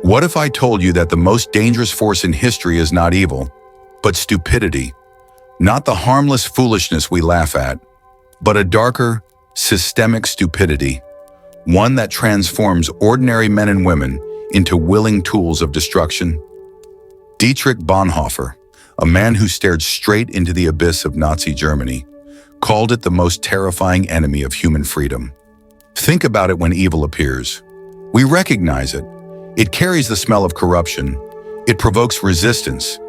What if I told you that the most dangerous force in history is not evil, but stupidity? Not the harmless foolishness we laugh at, but a darker, systemic stupidity, one that transforms ordinary men and women into willing tools of destruction. Dietrich Bonhoeffer, a man who stared straight into the abyss of Nazi Germany, called it the most terrifying enemy of human freedom. Think about it when evil appears. We recognize it. It carries the smell of corruption. It provokes resistance.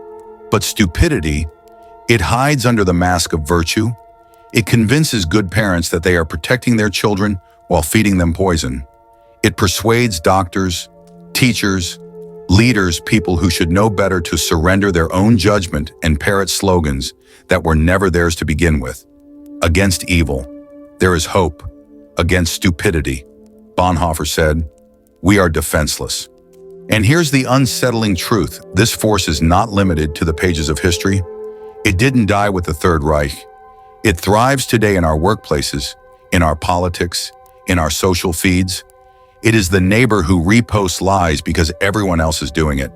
But stupidity, it hides under the mask of virtue. It convinces good parents that they are protecting their children while feeding them poison. It persuades doctors, teachers, leaders, people who should know better to surrender their own judgment and parrot slogans that were never theirs to begin with. Against evil, there is hope. Against stupidity, Bonhoeffer said, we are defenseless. And here's the unsettling truth. This force is not limited to the pages of history. It didn't die with the Third Reich. It thrives today in our workplaces, in our politics, in our social feeds. It is the neighbor who reposts lies because everyone else is doing it.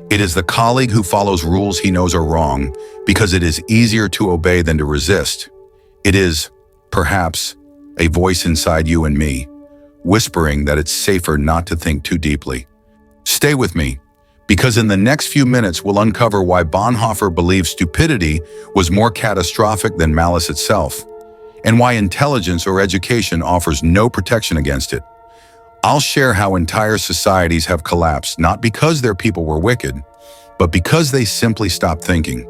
It is the colleague who follows rules he knows are wrong because it is easier to obey than to resist. It is, perhaps, a voice inside you and me, whispering that it's safer not to think too deeply. Stay with me, because in the next few minutes we'll uncover why Bonhoeffer believes stupidity was more catastrophic than malice itself, and why intelligence or education offers no protection against it. I'll share how entire societies have collapsed not because their people were wicked, but because they simply stopped thinking.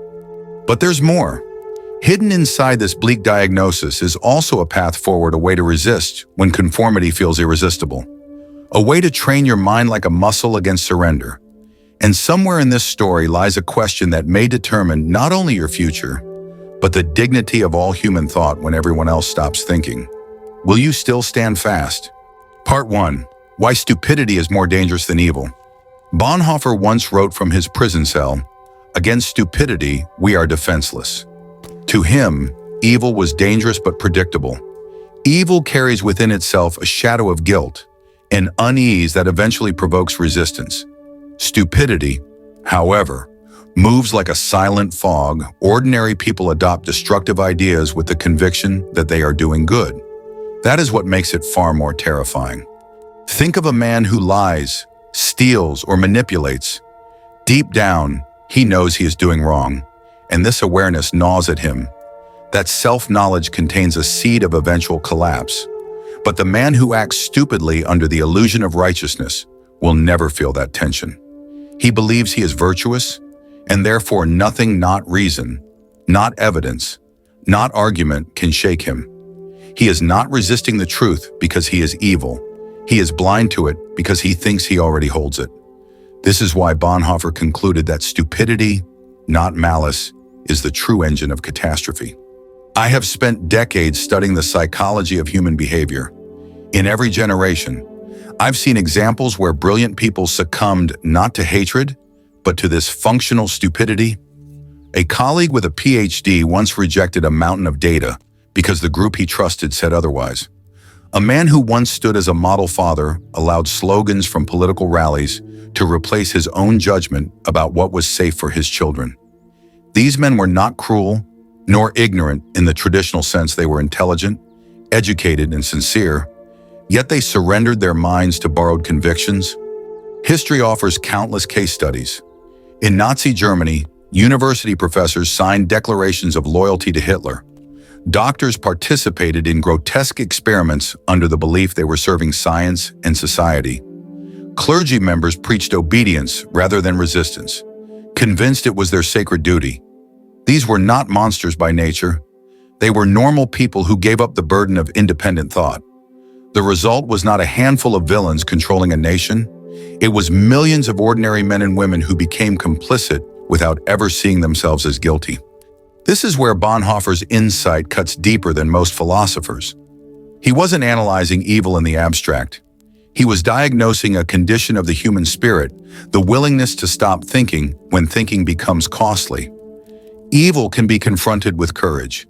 But there's more. Hidden inside this bleak diagnosis is also a path forward, a way to resist when conformity feels irresistible. A way to train your mind like a muscle against surrender. And somewhere in this story lies a question that may determine not only your future, but the dignity of all human thought when everyone else stops thinking. Will you still stand fast? Part 1. Why stupidity is more dangerous than evil. Bonhoeffer once wrote from his prison cell, "Against stupidity, we are defenseless." To him, evil was dangerous but predictable. Evil carries within itself a shadow of guilt, an unease that eventually provokes resistance. Stupidity, however, moves like a silent fog. Ordinary people adopt destructive ideas with the conviction that they are doing good. That is what makes it far more terrifying. Think of a man who lies, steals, or manipulates. Deep down, he knows he is doing wrong, and this awareness gnaws at him. That self-knowledge contains a seed of eventual collapse. But the man who acts stupidly under the illusion of righteousness will never feel that tension. He believes he is virtuous, and therefore nothing, not reason, not evidence, not argument can shake him. He is not resisting the truth because he is evil. He is blind to it because he thinks he already holds it. This is why Bonhoeffer concluded that stupidity, not malice, is the true engine of catastrophe. I have spent decades studying the psychology of human behavior. In every generation, I've seen examples where brilliant people succumbed not to hatred, but to this functional stupidity. A colleague with a PhD once rejected a mountain of data because the group he trusted said otherwise. A man who once stood as a model father allowed slogans from political rallies to replace his own judgment about what was safe for his children. These men were not cruel, nor ignorant in the traditional sense. They were intelligent, educated, and sincere, yet they surrendered their minds to borrowed convictions. History offers countless case studies. In Nazi Germany, university professors signed declarations of loyalty to Hitler. Doctors participated in grotesque experiments under the belief they were serving science and society. Clergy members preached obedience rather than resistance, convinced it was their sacred duty. These were not monsters by nature. They were normal people who gave up the burden of independent thought. The result was not a handful of villains controlling a nation. It was millions of ordinary men and women who became complicit without ever seeing themselves as guilty. This is where Bonhoeffer's insight cuts deeper than most philosophers. He wasn't analyzing evil in the abstract. He was diagnosing a condition of the human spirit, the willingness to stop thinking when thinking becomes costly. Evil can be confronted with courage,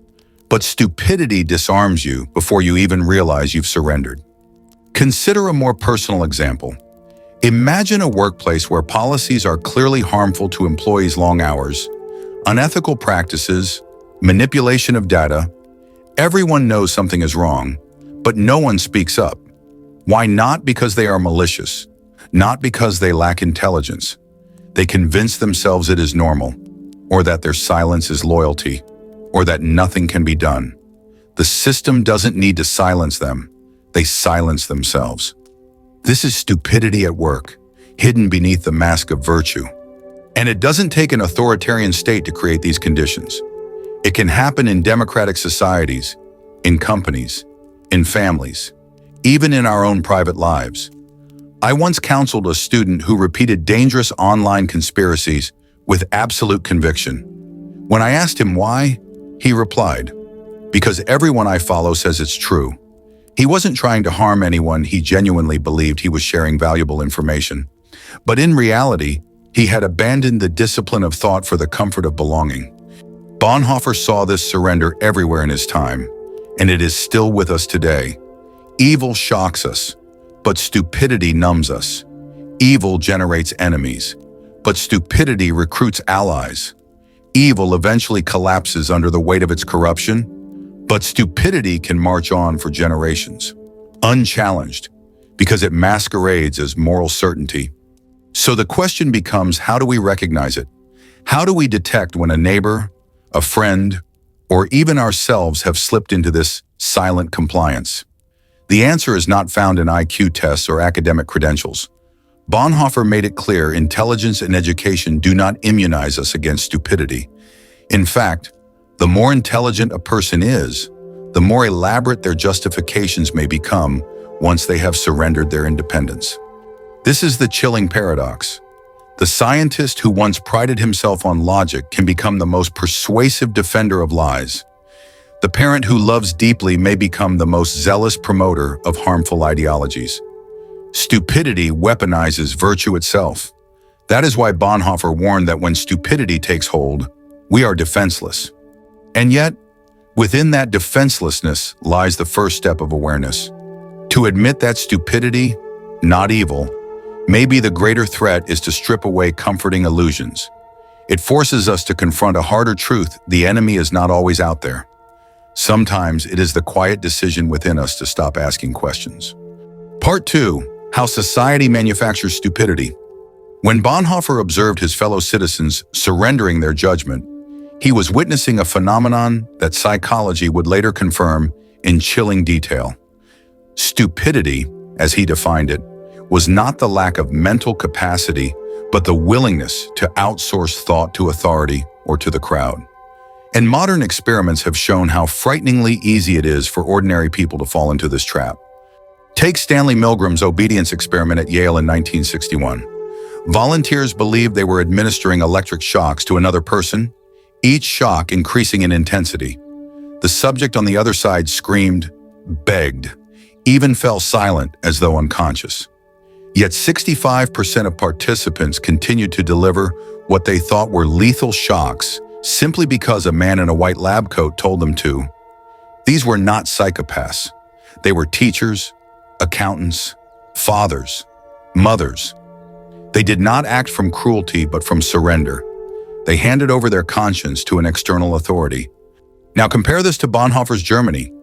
but stupidity disarms you before you even realize you've surrendered. Consider a more personal example. Imagine a workplace where policies are clearly harmful to employees' long hours, unethical practices, manipulation of data. Everyone knows something is wrong, but no one speaks up. Why? Not because they are malicious, not because they lack intelligence. They convince themselves it is normal, or that their silence is loyalty, or that nothing can be done. The system doesn't need to silence them. They silence themselves. This is stupidity at work, hidden beneath the mask of virtue. And it doesn't take an authoritarian state to create these conditions. It can happen in democratic societies, in companies, in families, even in our own private lives. I once counseled a student who repeated dangerous online conspiracies with absolute conviction. When I asked him why, he replied, "Because everyone I follow says it's true." He wasn't trying to harm anyone. He genuinely believed he was sharing valuable information. But in reality, he had abandoned the discipline of thought for the comfort of belonging. Bonhoeffer saw this surrender everywhere in his time, and it is still with us today. Evil shocks us, but stupidity numbs us. Evil generates enemies, but stupidity recruits allies. Evil eventually collapses under the weight of its corruption, but stupidity can march on for generations, unchallenged, because it masquerades as moral certainty. So the question becomes, how do we recognize it? How do we detect when a neighbor, a friend, or even ourselves have slipped into this silent compliance? The answer is not found in IQ tests or academic credentials. Bonhoeffer made it clear intelligence and education do not immunize us against stupidity. In fact, the more intelligent a person is, the more elaborate their justifications may become once they have surrendered their independence. This is the chilling paradox. The scientist who once prided himself on logic can become the most persuasive defender of lies. The parent who loves deeply may become the most zealous promoter of harmful ideologies. Stupidity weaponizes virtue itself. That is why Bonhoeffer warned that when stupidity takes hold, we are defenseless. And yet, within that defenselessness lies the first step of awareness. To admit that stupidity, not evil, maybe the greater threat is to strip away comforting illusions. It forces us to confront a harder truth: the enemy is not always out there. Sometimes it is the quiet decision within us to stop asking questions. Part 2. How society manufactures stupidity. When Bonhoeffer observed his fellow citizens surrendering their judgment, he was witnessing a phenomenon that psychology would later confirm in chilling detail. Stupidity, as he defined it, was not the lack of mental capacity, but the willingness to outsource thought to authority or to the crowd. And modern experiments have shown how frighteningly easy it is for ordinary people to fall into this trap. Take Stanley Milgram's obedience experiment at Yale in 1961. Volunteers believed they were administering electric shocks to another person, each shock increasing in intensity. The subject on the other side screamed, begged, even fell silent as though unconscious. Yet 65% of participants continued to deliver what they thought were lethal shocks simply because a man in a white lab coat told them to. These were not psychopaths. They were teachers, accountants, fathers, mothers. They did not act from cruelty but from surrender. They handed over their conscience to an external authority. Now compare this to Bonhoeffer's Germany.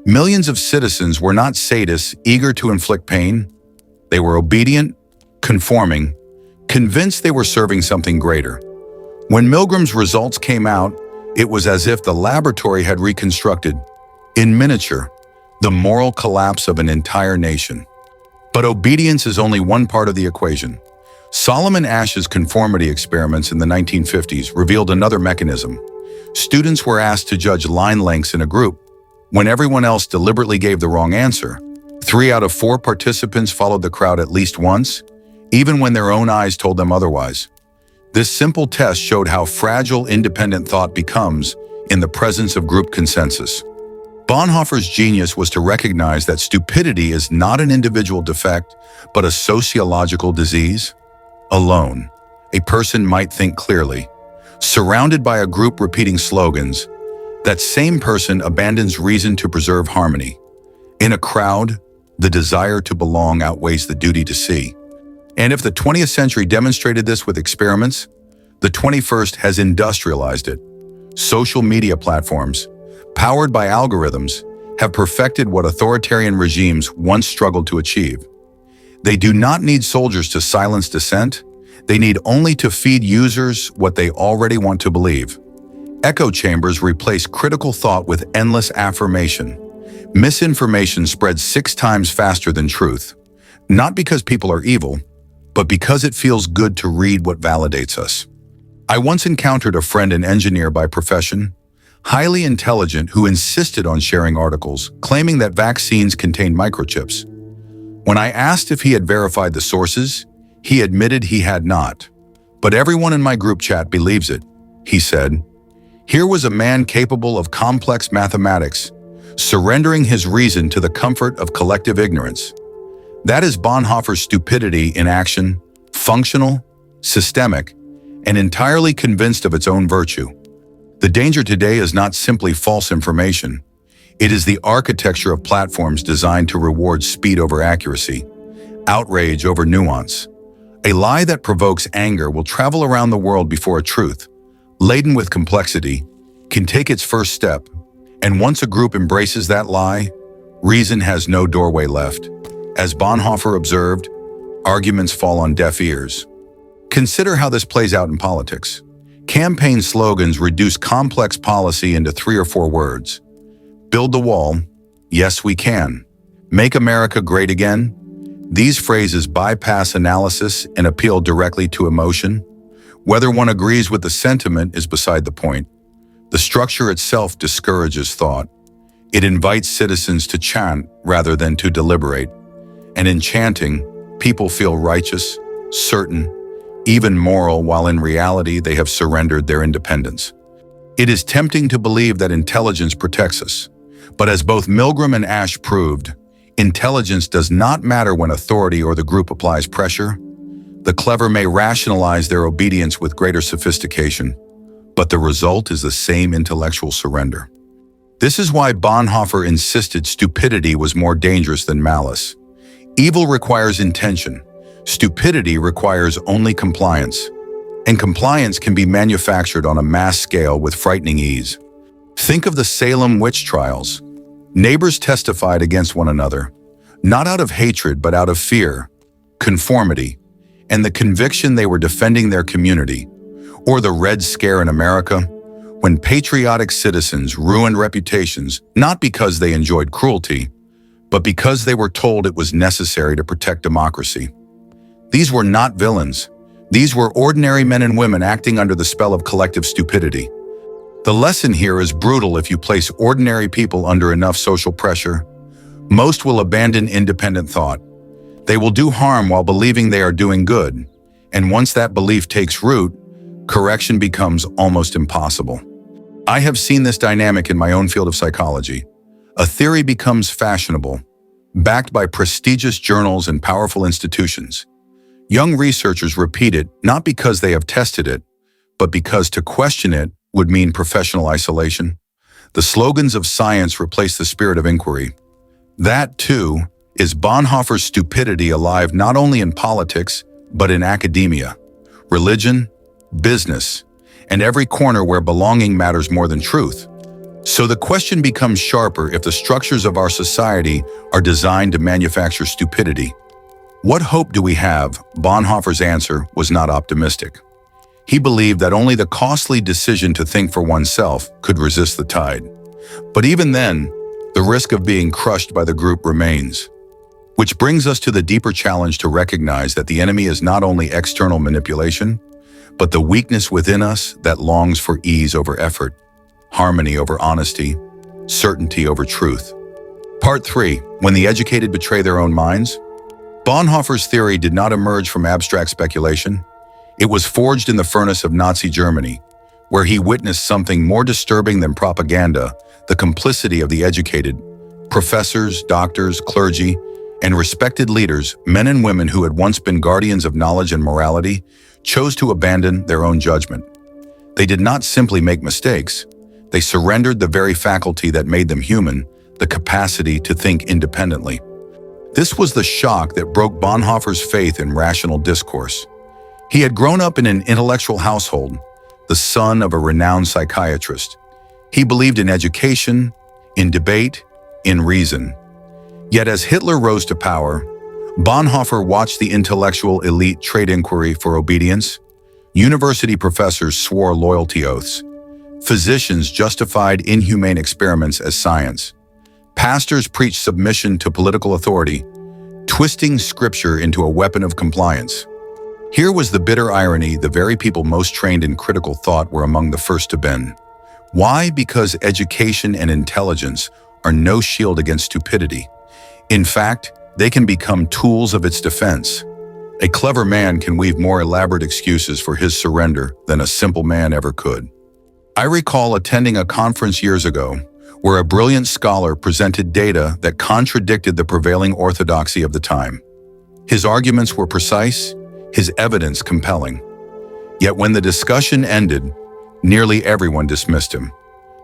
Millions of citizens were not sadists eager to inflict pain. They were obedient, conforming, convinced they were serving something greater. When Milgram's results came out, it was as if the laboratory had reconstructed, in miniature, the moral collapse of an entire nation. But obedience is only one part of the equation. Solomon Asch's conformity experiments in the 1950s revealed another mechanism. Students were asked to judge line lengths in a group. When everyone else deliberately gave the wrong answer, 3 out of 4 participants followed the crowd at least once, even when their own eyes told them otherwise. This simple test showed how fragile independent thought becomes in the presence of group consensus. Bonhoeffer's genius was to recognize that stupidity is not an individual defect, but a sociological disease. Alone, a person might think clearly. Surrounded by a group repeating slogans, that same person abandons reason to preserve harmony. In a crowd, the desire to belong outweighs the duty to see. And if the 20th century demonstrated this with experiments, the 21st has industrialized it. Social media platforms, powered by algorithms, have perfected what authoritarian regimes once struggled to achieve. They do not need soldiers to silence dissent. They need only to feed users what they already want to believe. Echo chambers replace critical thought with endless affirmation. Misinformation spreads 6 times faster than truth, not because people are evil, but because it feels good to read what validates us. I once encountered a friend, an engineer by profession, highly intelligent, who insisted on sharing articles claiming that vaccines contained microchips. When I asked if he had verified the sources, he admitted he had not. But everyone in my group chat believes it, he said. Here was a man capable of complex mathematics, surrendering his reason to the comfort of collective ignorance. That is Bonhoeffer's stupidity in action, functional, systemic, and entirely convinced of its own virtue. The danger today is not simply false information. It is the architecture of platforms designed to reward speed over accuracy, outrage over nuance. A lie that provokes anger will travel around the world before a truth, laden with complexity, can take its first step. And once a group embraces that lie, reason has no doorway left. As Bonhoeffer observed, arguments fall on deaf ears. Consider how this plays out in politics. Campaign slogans reduce complex policy into 3 or 4 words. Build the wall, yes we can. Make America great again. These phrases bypass analysis and appeal directly to emotion. Whether one agrees with the sentiment is beside the point. The structure itself discourages thought. It invites citizens to chant rather than to deliberate. And in chanting, people feel righteous, certain, even moral, while in reality they have surrendered their independence. It is tempting to believe that intelligence protects us. But as both Milgram and Ash proved, intelligence does not matter when authority or the group applies pressure. The clever may rationalize their obedience with greater sophistication, but the result is the same intellectual surrender. This is why Bonhoeffer insisted stupidity was more dangerous than malice. Evil requires intention. Stupidity requires only compliance. And compliance can be manufactured on a mass scale with frightening ease. Think of the Salem witch trials. Neighbors testified against one another, not out of hatred but out of fear, conformity, and the conviction they were defending their community. Or the Red Scare in America, when patriotic citizens ruined reputations not because they enjoyed cruelty, but because they were told it was necessary to protect democracy. These were not villains. These were ordinary men and women acting under the spell of collective stupidity. The lesson here is brutal. If you place ordinary people under enough social pressure, most will abandon independent thought. They will do harm while believing they are doing good. And once that belief takes root, correction becomes almost impossible. I have seen this dynamic in my own field of psychology. A theory becomes fashionable, backed by prestigious journals and powerful institutions. Young researchers repeat it not because they have tested it, but because to question it would mean professional isolation. The slogans of science replace the spirit of inquiry. That, too, is Bonhoeffer's stupidity alive not only in politics, but in academia, religion, business, and every corner where belonging matters more than truth. So the question becomes sharper if the structures of our society are designed to manufacture stupidity. What hope do we have? Bonhoeffer's answer was not optimistic. He believed that only the costly decision to think for oneself could resist the tide. But even then, the risk of being crushed by the group remains. Which brings us to the deeper challenge to recognize that the enemy is not only external manipulation, but the weakness within us that longs for ease over effort, harmony over honesty, certainty over truth. Part 3. When the educated betray their own minds. Bonhoeffer's theory did not emerge from abstract speculation. It was forged in the furnace of Nazi Germany, where he witnessed something more disturbing than propaganda: the complicity of the educated, professors, doctors, clergy, and respected leaders, men and women who had once been guardians of knowledge and morality, chose to abandon their own judgment. They did not simply make mistakes. They surrendered the very faculty that made them human, the capacity to think independently. This was the shock that broke Bonhoeffer's faith in rational discourse. He had grown up in an intellectual household, the son of a renowned psychiatrist. He believed in education, in debate, in reason. Yet as Hitler rose to power, Bonhoeffer watched the intellectual elite trade inquiry for obedience. University professors swore loyalty oaths. Physicians justified inhumane experiments as science. Pastors preached submission to political authority, twisting scripture into a weapon of compliance. Here was the bitter irony: the very people most trained in critical thought were among the first to bend. Why? Because education and intelligence are no shield against stupidity. In fact, they can become tools of its defense. A clever man can weave more elaborate excuses for his surrender than a simple man ever could. I recall attending a conference years ago where a brilliant scholar presented data that contradicted the prevailing orthodoxy of the time. His arguments were precise, his evidence compelling. Yet when the discussion ended, nearly everyone dismissed him.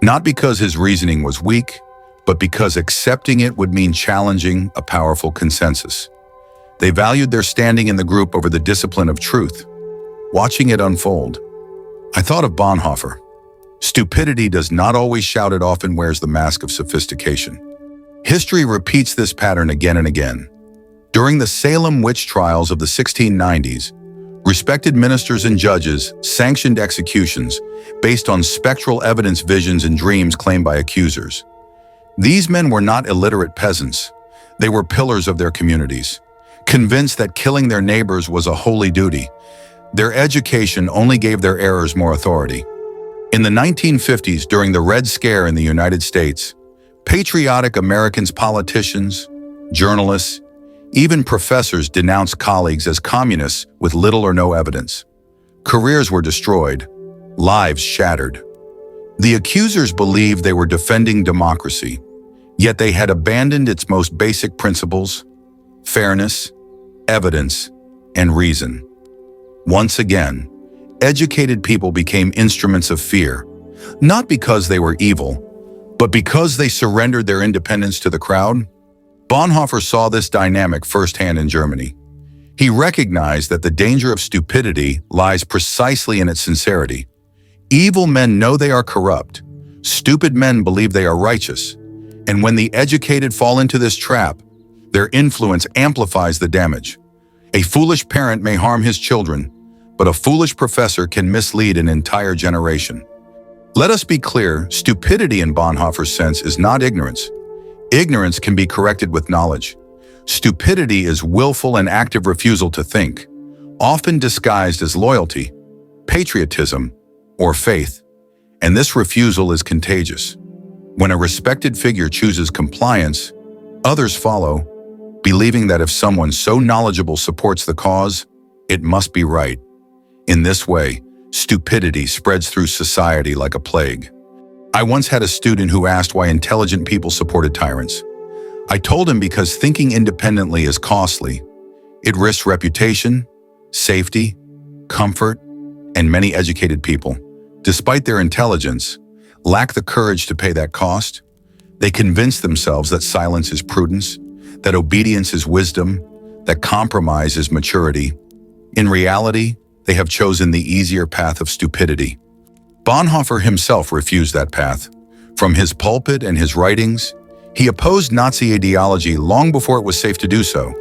Not because his reasoning was weak, but because accepting it would mean challenging a powerful consensus. They valued their standing in the group over the discipline of truth. Watching it unfold, I thought of Bonhoeffer. Stupidity does not always shout, it often wears the mask of sophistication. History repeats this pattern again and again. During the Salem witch trials of the 1690s, respected ministers and judges sanctioned executions based on spectral evidence, visions, and dreams claimed by accusers. These men were not illiterate peasants. They were pillars of their communities, convinced that killing their neighbors was a holy duty. Their education only gave their errors more authority. In the 1950s, during the Red Scare in the United States, patriotic Americans, politicians, journalists, even professors denounced colleagues as communists with little or no evidence. Careers were destroyed, lives shattered. The accusers believed they were defending democracy, yet they had abandoned its most basic principles: fairness, evidence, and reason. Once again, educated people became instruments of fear, not because they were evil, but because they surrendered their independence to the crowd. Bonhoeffer saw this dynamic firsthand in Germany. He recognized that the danger of stupidity lies precisely in its sincerity. Evil men know they are corrupt. Stupid men believe they are righteous. And when the educated fall into this trap, their influence amplifies the damage. A foolish parent may harm his children, but a foolish professor can mislead an entire generation. Let us be clear, stupidity in Bonhoeffer's sense is not ignorance. Ignorance can be corrected with knowledge. Stupidity is willful and active refusal to think, often disguised as loyalty, patriotism, or faith. And this refusal is contagious. When a respected figure chooses compliance, others follow, believing that if someone so knowledgeable supports the cause, it must be right. In this way, stupidity spreads through society like a plague. I once had a student who asked why intelligent people supported tyrants. I told him because thinking independently is costly. It risks reputation, safety, comfort, and many educated people, despite their intelligence, lack the courage to pay that cost. They convince themselves that silence is prudence, that obedience is wisdom, that compromise is maturity. In reality, they have chosen the easier path of stupidity. Bonhoeffer himself refused that path. From his pulpit and his writings, he opposed Nazi ideology long before it was safe to do so.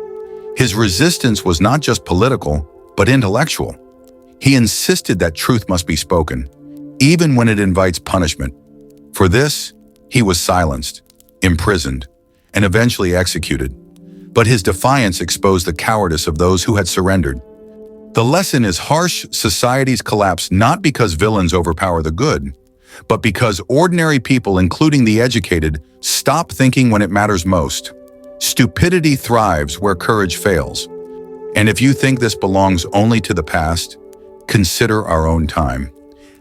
His resistance was not just political, but intellectual. He insisted that truth must be spoken, even when it invites punishment. For this, he was silenced, imprisoned, and eventually executed. But his defiance exposed the cowardice of those who had surrendered. The lesson is harsh societies collapse not because villains overpower the good, but because ordinary people, including the educated, stop thinking when it matters most. Stupidity thrives where courage fails. And if you think this belongs only to the past, consider our own time.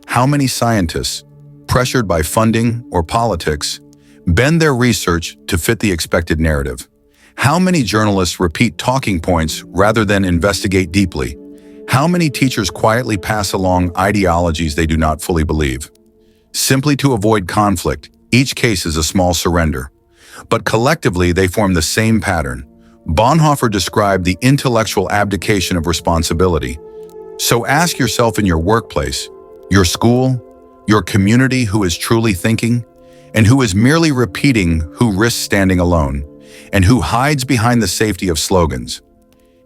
How many scientists, pressured by funding or politics, bend their research to fit the expected narrative? How many journalists repeat talking points rather than investigate deeply? How many teachers quietly pass along ideologies they do not fully believe? Simply to avoid conflict, each case is a small surrender. But collectively, they form the same pattern: Bonhoeffer described the intellectual abdication of responsibility. So ask yourself in your workplace, your school, your community who is truly thinking, and who is merely repeating, who risks standing alone, and who hides behind the safety of slogans.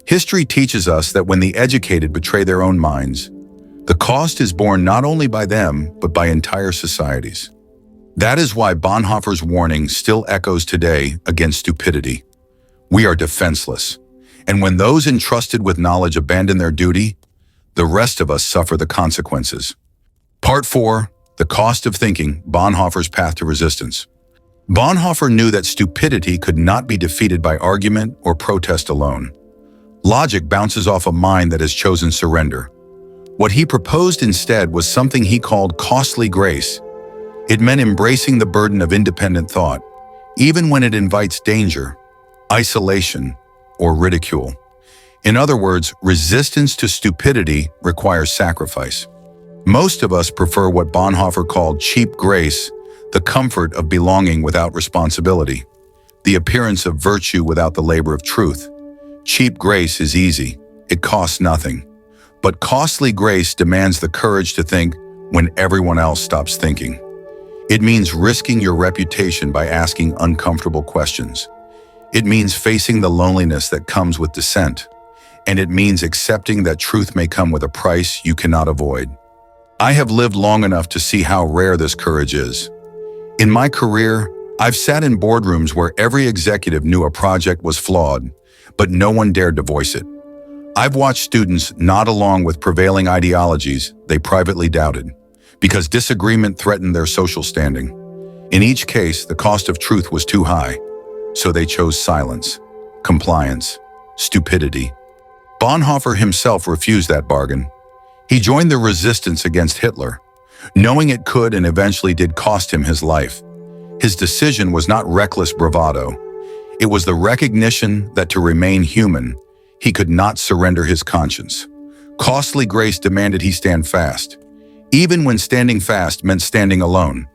History teaches us that when the educated betray their own minds, the cost is borne not only by them, but by entire societies. That is why Bonhoeffer's warning still echoes today against stupidity. We are defenseless, and when those entrusted with knowledge abandon their duty, the rest of us suffer the consequences. Part 4. The Cost of Thinking, Bonhoeffer's Path to Resistance. Bonhoeffer knew that stupidity could not be defeated by argument or protest alone. Logic bounces off a mind that has chosen surrender. What he proposed instead was something he called costly grace. It meant embracing the burden of independent thought, even when it invites danger, isolation, or ridicule. In other words, resistance to stupidity requires sacrifice. Most of us prefer what Bonhoeffer called cheap grace, the comfort of belonging without responsibility, the appearance of virtue without the labor of truth. Cheap grace is easy, it costs nothing. But costly grace demands the courage to think when everyone else stops thinking. It means risking your reputation by asking uncomfortable questions. It means facing the loneliness that comes with dissent. And it means accepting that truth may come with a price you cannot avoid. I have lived long enough to see how rare this courage is. In my career, I've sat in boardrooms where every executive knew a project was flawed, but no one dared to voice it. I've watched students nod along with prevailing ideologies they privately doubted, because disagreement threatened their social standing. In each case, the cost of truth was too high, so they chose silence, compliance, stupidity. Bonhoeffer himself refused that bargain. He joined the resistance against Hitler, knowing it could and eventually did cost him his life. His decision was not reckless bravado. It was the recognition that to remain human, he could not surrender his conscience. Costly grace demanded he stand fast, even when standing fast meant standing alone.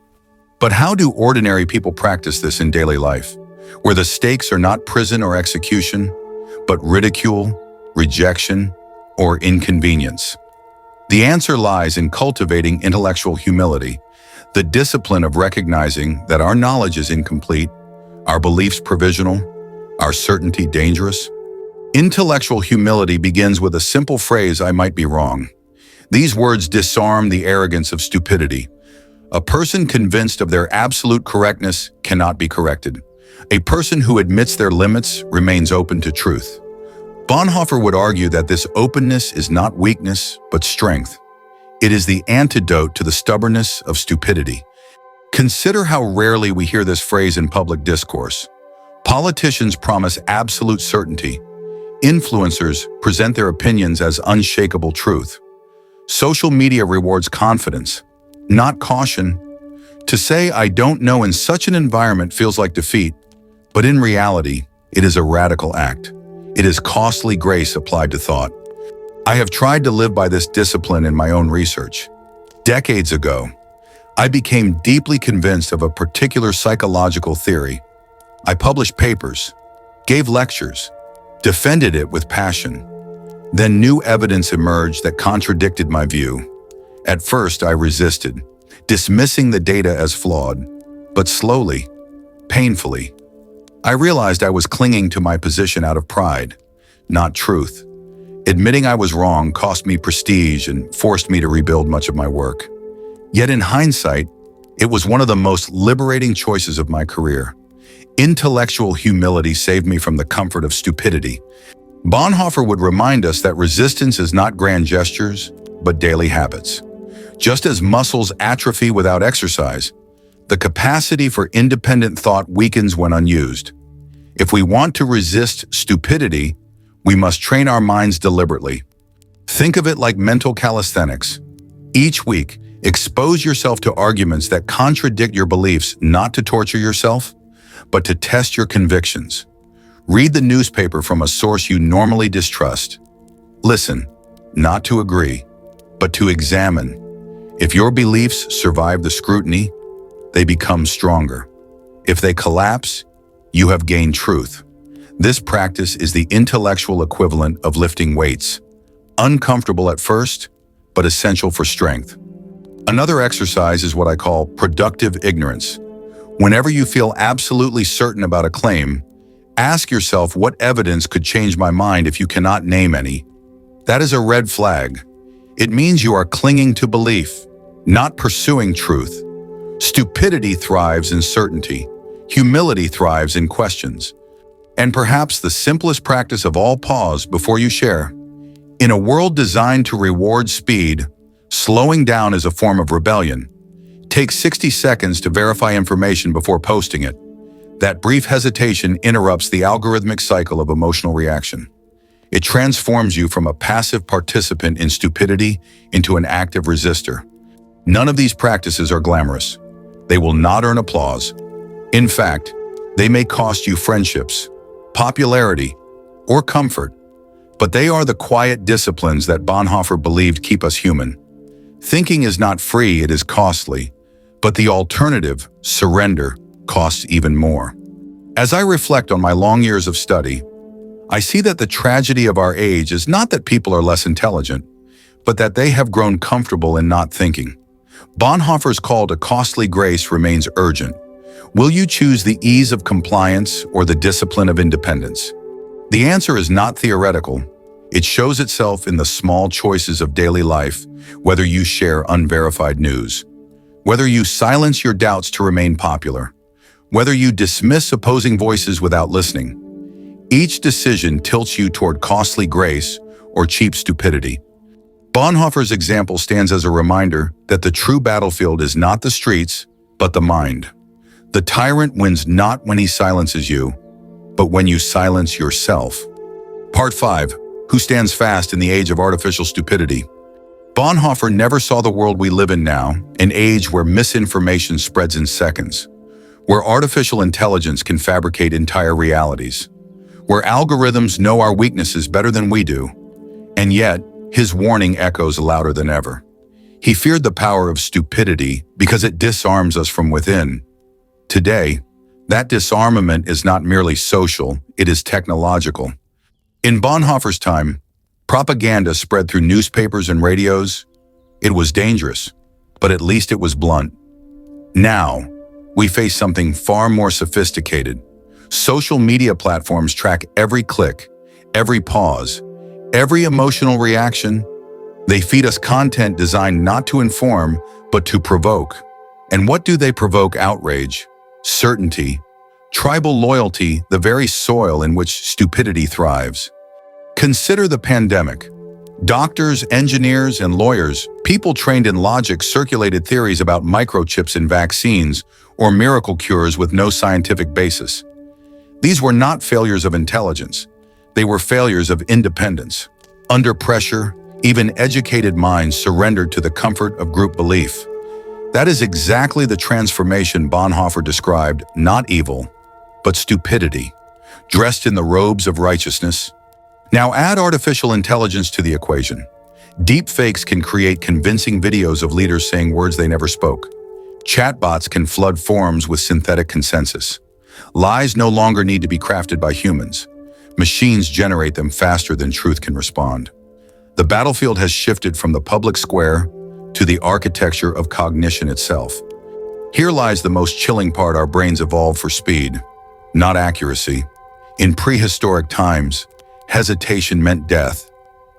But how do ordinary people practice this in daily life, where the stakes are not prison or execution, but ridicule, rejection, or inconvenience? The answer lies in cultivating intellectual humility, the discipline of recognizing that our knowledge is incomplete, our beliefs provisional, our certainty dangerous. Intellectual humility begins with a simple phrase, "I might be wrong." These words disarm the arrogance of stupidity. A person convinced of their absolute correctness cannot be corrected. A person who admits their limits remains open to truth. Bonhoeffer would argue that this openness is not weakness, but strength. It is the antidote to the stubbornness of stupidity. Consider how rarely we hear this phrase in public discourse. Politicians promise absolute certainty. Influencers present their opinions as unshakable truth. Social media rewards confidence, not caution. To say "I don't know" in such an environment feels like defeat, but in reality, it is a radical act. It is costly grace applied to thought. I have tried to live by this discipline in my own research. Decades ago, I became deeply convinced of a particular psychological theory. I published papers, gave lectures, defended it with passion. Then new evidence emerged that contradicted my view. At first, I resisted, dismissing the data as flawed. But slowly, painfully, I realized I was clinging to my position out of pride, not truth. Admitting I was wrong cost me prestige and forced me to rebuild much of my work. Yet in hindsight, it was one of the most liberating choices of my career. Intellectual humility saved me from the comfort of stupidity. Bonhoeffer would remind us that resistance is not grand gestures, but daily habits. Just as muscles atrophy without exercise, the capacity for independent thought weakens when unused. If we want to resist stupidity, we must train our minds deliberately. Think of it like mental calisthenics. Each week, expose yourself to arguments that contradict your beliefs, not to torture yourself, but to test your convictions. Read the newspaper from a source you normally distrust. Listen, not to agree, but to examine. If your beliefs survive the scrutiny, they become stronger. If they collapse, you have gained truth. This practice is the intellectual equivalent of lifting weights, uncomfortable at first, but essential for strength. Another exercise is what I call productive ignorance. Whenever you feel absolutely certain about a claim, ask yourself what evidence could change my mind if you cannot name any. That is a red flag. It means you are clinging to belief, not pursuing truth. Stupidity thrives in certainty. Humility thrives in questions. And perhaps the simplest practice of all, pause before you share. In a world designed to reward speed, slowing down is a form of rebellion. Take 60 seconds to verify information before posting it. That brief hesitation interrupts the algorithmic cycle of emotional reaction. It transforms you from a passive participant in stupidity into an active resistor. None of these practices are glamorous. They will not earn applause. In fact, they may cost you friendships, popularity, or comfort. But they are the quiet disciplines that Bonhoeffer believed keep us human. Thinking is not free, it is costly. But the alternative, surrender, costs even more. As I reflect on my long years of study, I see that the tragedy of our age is not that people are less intelligent, but that they have grown comfortable in not thinking. Bonhoeffer's call to costly grace remains urgent. Will you choose the ease of compliance or the discipline of independence? The answer is not theoretical. It shows itself in the small choices of daily life, whether you share unverified news, whether you silence your doubts to remain popular, whether you dismiss opposing voices without listening. Each decision tilts you toward costly grace or cheap stupidity. Bonhoeffer's example stands as a reminder that the true battlefield is not the streets, but the mind. The tyrant wins not when he silences you, but when you silence yourself. Part 5. Who stands fast in the age of artificial stupidity? Bonhoeffer never saw the world we live in now, an age where misinformation spreads in seconds, where artificial intelligence can fabricate entire realities, where algorithms know our weaknesses better than we do. And yet, his warning echoes louder than ever. He feared the power of stupidity because it disarms us from within. Today, that disarmament is not merely social, it is technological. In Bonhoeffer's time, propaganda spread through newspapers and radios. It was dangerous, but at least it was blunt. Now, we face something far more sophisticated. Social media platforms track every click, every pause, every emotional reaction. They feed us content designed not to inform, but to provoke. And what do they provoke? Outrage, certainty, tribal loyalty, the very soil in which stupidity thrives. Consider the pandemic. Doctors, engineers, and lawyers, people trained in logic, circulated theories about microchips in vaccines or miracle cures with no scientific basis. These were not failures of intelligence. They were failures of independence. Under pressure, even educated minds surrendered to the comfort of group belief. That is exactly the transformation Bonhoeffer described, not evil, but stupidity, dressed in the robes of righteousness. Now add artificial intelligence to the equation. Deepfakes can create convincing videos of leaders saying words they never spoke. Chatbots can flood forums with synthetic consensus. Lies no longer need to be crafted by humans. Machines generate them faster than truth can respond. The battlefield has shifted from the public square to the architecture of cognition itself. Here lies the most chilling part: our brains evolved for speed, not accuracy. In prehistoric times, hesitation meant death.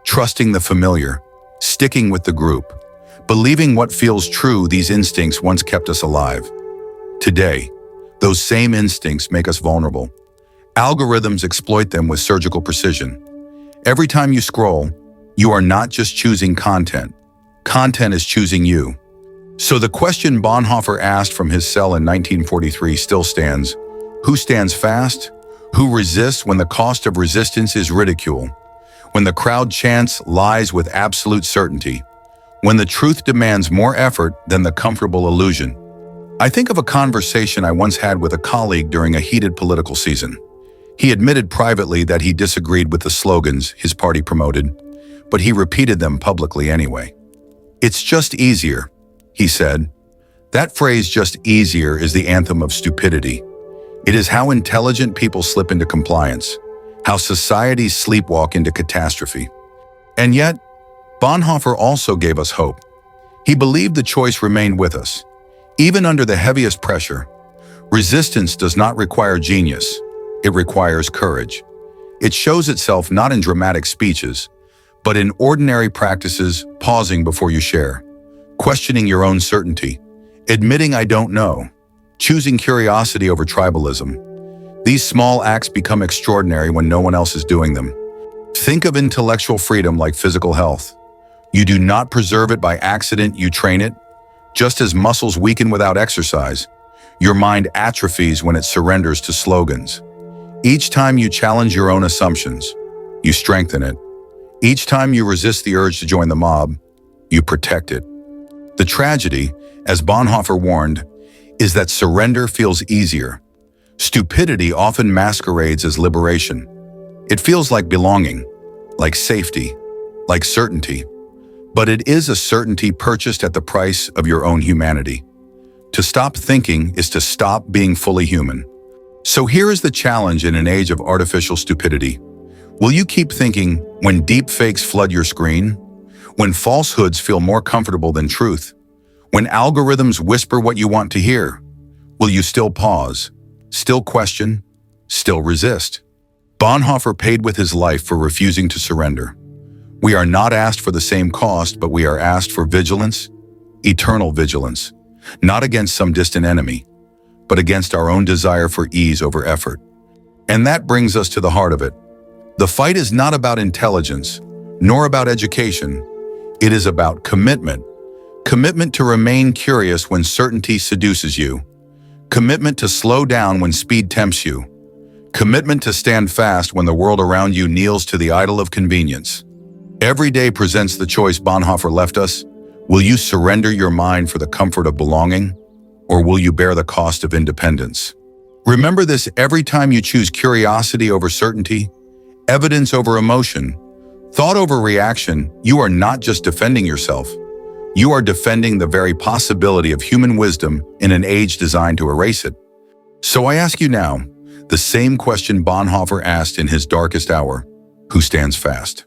Trusting the familiar, sticking with the group, believing what feels true, these instincts once kept us alive. Today, those same instincts make us vulnerable. Algorithms exploit them with surgical precision. Every time you scroll, you are not just choosing content. Content is choosing you. So the question Bonhoeffer asked from his cell in 1943 still stands. Who stands fast? Who resists when the cost of resistance is ridicule? When the crowd chants lies with absolute certainty? When the truth demands more effort than the comfortable illusion? I think of a conversation I once had with a colleague during a heated political season. He admitted privately that he disagreed with the slogans his party promoted, but he repeated them publicly anyway. "It's just easier," he said. That phrase, "just easier," is the anthem of stupidity. It is how intelligent people slip into compliance. how societies sleepwalk into catastrophe. And yet, Bonhoeffer also gave us hope. He believed the choice remained with us. Even under the heaviest pressure, resistance does not require genius. It requires courage. It shows itself not in dramatic speeches, but in ordinary practices, pausing before you share, questioning your own certainty, admitting I don't know, choosing curiosity over tribalism. These small acts become extraordinary when no one else is doing them. Think of intellectual freedom like physical health. You do not preserve it by accident, you train it. Just as muscles weaken without exercise, your mind atrophies when it surrenders to slogans. Each time you challenge your own assumptions, you strengthen it. Each time you resist the urge to join the mob, you protect it. The tragedy, as Bonhoeffer warned, is that surrender feels easier. Stupidity often masquerades as liberation. It feels like belonging, like safety, like certainty. But it is a certainty purchased at the price of your own humanity. To stop thinking is to stop being fully human. So here is the challenge in an age of artificial stupidity. Will you keep thinking when deep fakes flood your screen? When falsehoods feel more comfortable than truth? When algorithms whisper what you want to hear? Will you still pause, still question, still resist? Bonhoeffer paid with his life for refusing to surrender. We are not asked for the same cost, but we are asked for vigilance, eternal vigilance, not against some distant enemy, but against our own desire for ease over effort. And that brings us to the heart of it. The fight is not about intelligence, nor about education. It is about commitment. Commitment to remain curious when certainty seduces you. Commitment to slow down when speed tempts you. Commitment to stand fast when the world around you kneels to the idol of convenience. Every day presents the choice Bonhoeffer left us. Will you surrender your mind for the comfort of belonging, or will you bear the cost of independence? Remember this: every time you choose curiosity over certainty, evidence over emotion, thought over reaction, you are not just defending yourself. You are defending the very possibility of human wisdom in an age designed to erase it. So I ask you now, the same question Bonhoeffer asked in his darkest hour: who stands fast?